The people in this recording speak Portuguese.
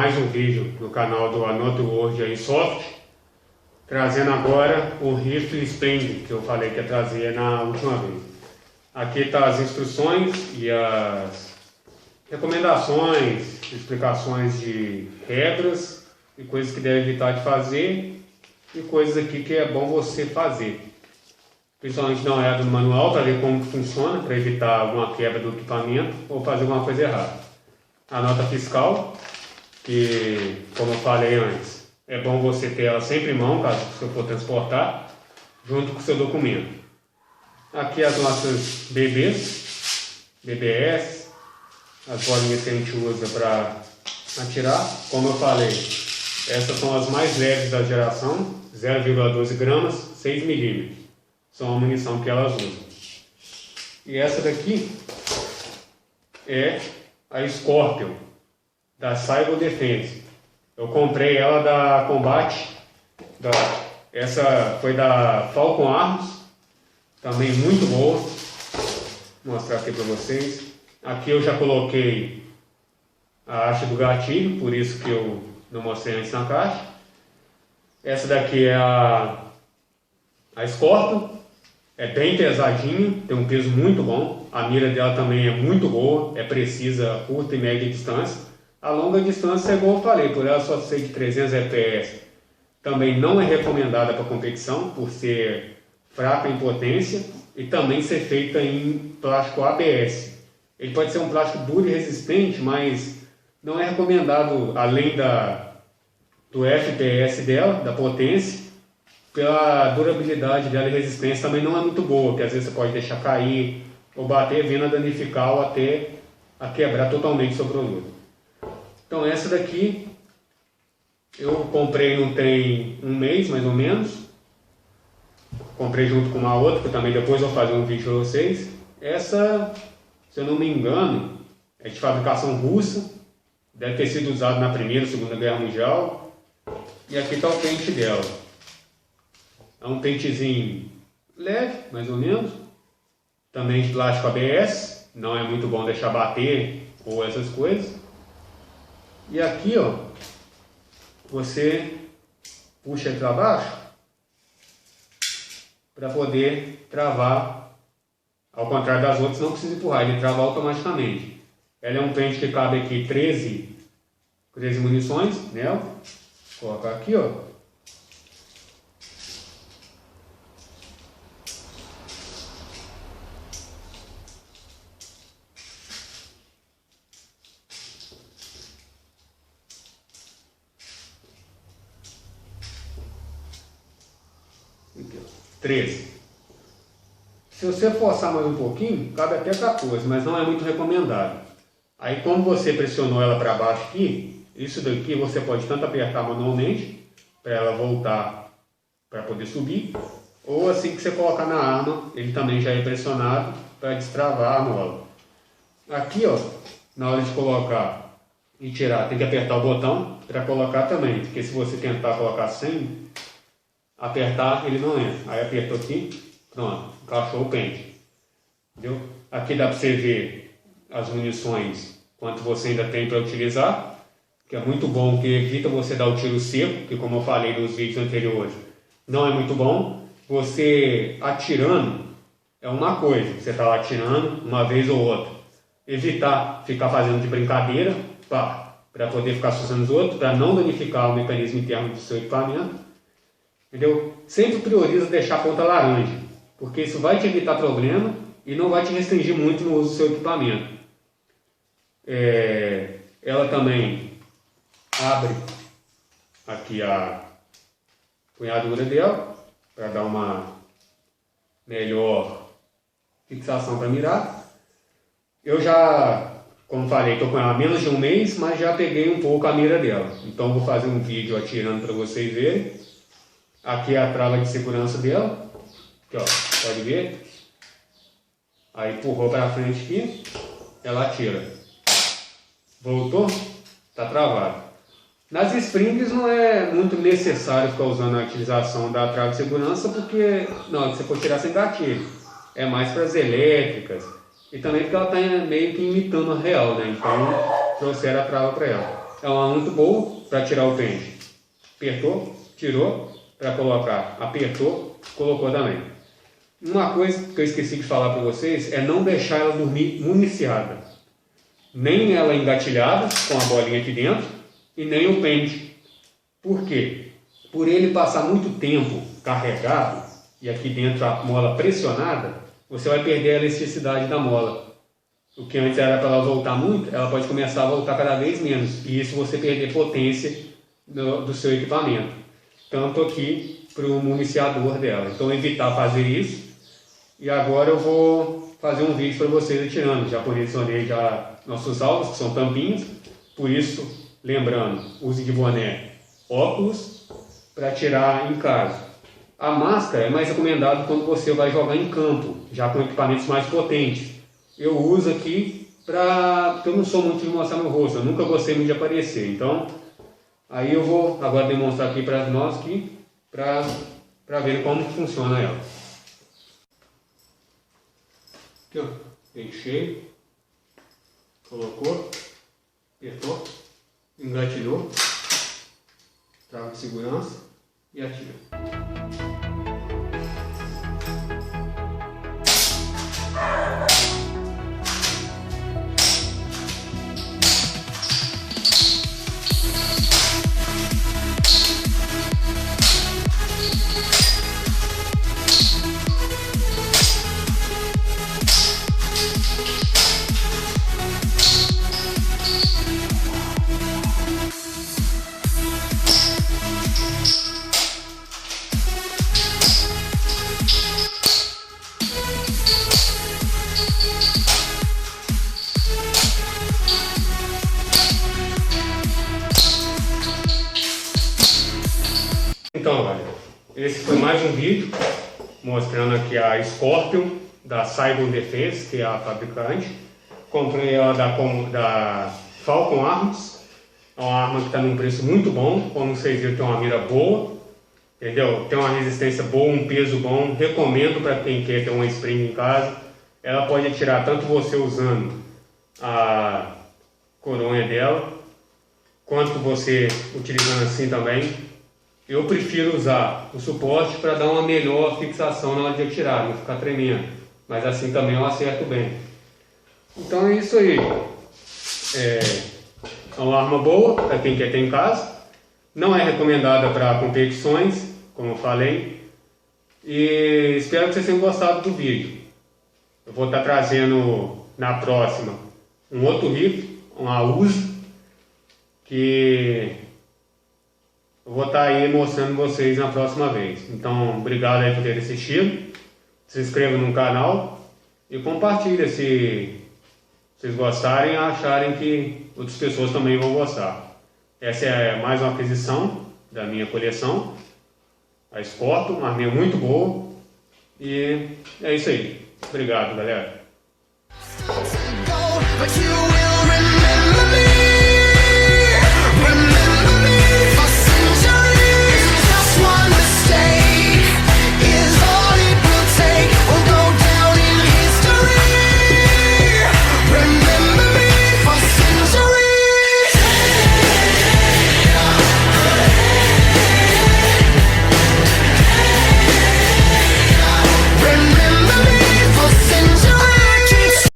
mais um vídeo no canal do Anoto Word Airsoft, trazendo agora o Rifle Spring, que eu falei que ia trazer na última vez. Aqui está as instruções e as recomendações, explicações de regras e coisas que deve evitar de fazer e coisas aqui que é bom você fazer. Principalmente na olhada no manual para ver como funciona, para evitar alguma quebra do equipamento ou fazer alguma coisa errada. A nota fiscal, que como eu falei antes, é bom você ter ela sempre em mão, caso você for transportar, junto com o seu documento. Aqui as nossas BBS, as bolinhas que a gente usa para atirar. Como eu falei, essas são as mais leves da geração, 0,12 gramas, 6 milímetros. São a munição que elas usam. E essa daqui é a Scorpion, da Cyber Defense. Eu comprei ela da Combat, essa foi da Falcon Arms, também muito boa. Vou mostrar aqui para vocês. Aqui eu já coloquei a haste do gatilho, por isso que eu não mostrei antes na caixa. Essa daqui é a Scorpion, é bem pesadinha, tem um peso muito bom. A mira dela também é muito boa, é precisa a curta e média distância. A longa distância, igual eu falei, por ela só ser de 300 fps, também não é recomendada para competição, por ser fraca em potência e também ser feita em plástico ABS. Ele pode ser um plástico duro e resistente, mas não é recomendado, além do FPS dela, da potência, pela durabilidade dela e resistência também não é muito boa, porque às vezes você pode deixar cair ou bater, vindo a danificar ou até a quebrar totalmente o seu produto. Então essa daqui eu comprei não tem um mês mais ou menos. Comprei junto com uma outra, que também depois eu vou fazer um vídeo para vocês. Essa, se eu não me engano, é de fabricação russa. Deve ter sido usado na Primeira e Segunda Guerra Mundial. E aqui está o pente dela. É um pentezinho leve, mais ou menos. Também de plástico ABS. Não é muito bom deixar bater ou essas coisas. E aqui, ó, você puxa ele para baixo para poder travar. Ao contrário das outras, não precisa empurrar, ele trava automaticamente. Ela é um pente que cabe aqui 13 munições nela. Vou colocar aqui, ó. Aqui, ó. 13. Se você forçar mais um pouquinho, cabe até 14, mas não é muito recomendado. Aí, como você pressionou ela para baixo aqui, isso daqui você pode tanto apertar manualmente, para ela voltar para poder subir, ou assim que você colocar na arma, ele também já é pressionado para destravar a mola. Aqui, ó, na hora de colocar e tirar, tem que apertar o botão para colocar também, porque se você tentar colocar sem apertar, ele não entra. Aí apertou aqui, pronto, encaixou o pente. Entendeu? Aqui dá para você ver as munições, quanto você ainda tem para utilizar, que é muito bom, que evita você dar o tiro seco, que como eu falei nos vídeos anteriores, não é muito bom. Você atirando é uma coisa, você está lá atirando uma vez ou outra. Evitar ficar fazendo de brincadeira, para poder ficar assustando os outros, para não danificar o mecanismo interno do seu equipamento. Entendeu? Sempre prioriza deixar a ponta laranja, porque isso vai te evitar problema e não vai te restringir muito no uso do seu equipamento. Ela também abre aqui a punhadura dela, para dar uma melhor fixação para mirar. Eu já, como falei, estou com ela há menos de um mês, mas já peguei um pouco a mira dela. Então vou fazer um vídeo atirando para vocês verem. Aqui é a trava de segurança dela. Aqui, ó, pode ver. Aí empurrou para frente aqui, ela atira. Voltou, está travado. Nas springs não é muito necessário ficar usando a utilização da trava de segurança, porque não, você pode tirar sem gatilho. É mais para as elétricas. E também porque ela está meio que imitando a real, né? Então trouxeram a trava para ela. é uma arma muito boa para tirar o pente. Apertou, tirou, para colocar. Apertou, colocou também. Uma coisa que eu esqueci de falar para vocês é não deixar ela dormir municiada. Nem ela engatilhada, com a bolinha aqui dentro, e nem o pente. Por quê? Por ele passar muito tempo carregado, e aqui dentro a mola pressionada, você vai perder a elasticidade da mola. O que antes era para ela voltar muito, ela pode começar a voltar cada vez menos. E isso você perder potência do seu equipamento. Tanto aqui para o municiador dela. Então evitar fazer isso. E agora eu vou fazer um vídeo para vocês atirando. Já posicionei já nossos alvos, que são tampinhas. Por isso, lembrando, use de boné, óculos para atirar em casa. A máscara é mais recomendada quando você vai jogar em campo, já com equipamentos mais potentes. Eu uso aqui porque eu não sou muito de mostrar meu rosto, eu nunca gostei muito de aparecer. Então, aí eu vou agora demonstrar aqui para nós aqui, para ver como que funciona ela. Aqui, ó, enchei, colocou, apertou, engatilhou, trava de segurança e atira. Então, galera, esse foi mais um vídeo mostrando aqui a Scorpion da Cyber Defense, que é a fabricante. Comprei ela da Falcon Arms. É uma arma que está num preço muito bom. Como vocês viram, tem uma mira boa, entendeu? Tem uma resistência boa, um peso bom. Recomendo para quem quer ter uma spring em casa. Ela pode atirar tanto você usando a coronha dela, quanto você utilizando assim também. Eu prefiro usar o suporte para dar uma melhor fixação na hora de atirar, não ficar tremendo. Mas assim também eu acerto bem. Então é isso aí. É uma arma boa para quem quer ter em casa. Não é recomendada para competições, como eu falei. E espero que vocês tenham gostado do vídeo. Eu vou estar trazendo na próxima um outro rifle, uma Uzi, que eu vou estar aí mostrando vocês na próxima vez. Então, obrigado aí por ter assistido. Se inscreva no canal e compartilhe se vocês gostarem e acharem que outras pessoas também vão gostar. Essa é mais uma aquisição da minha coleção. A Scorpion, uma arminha muito boa. E é isso aí. Obrigado, galera.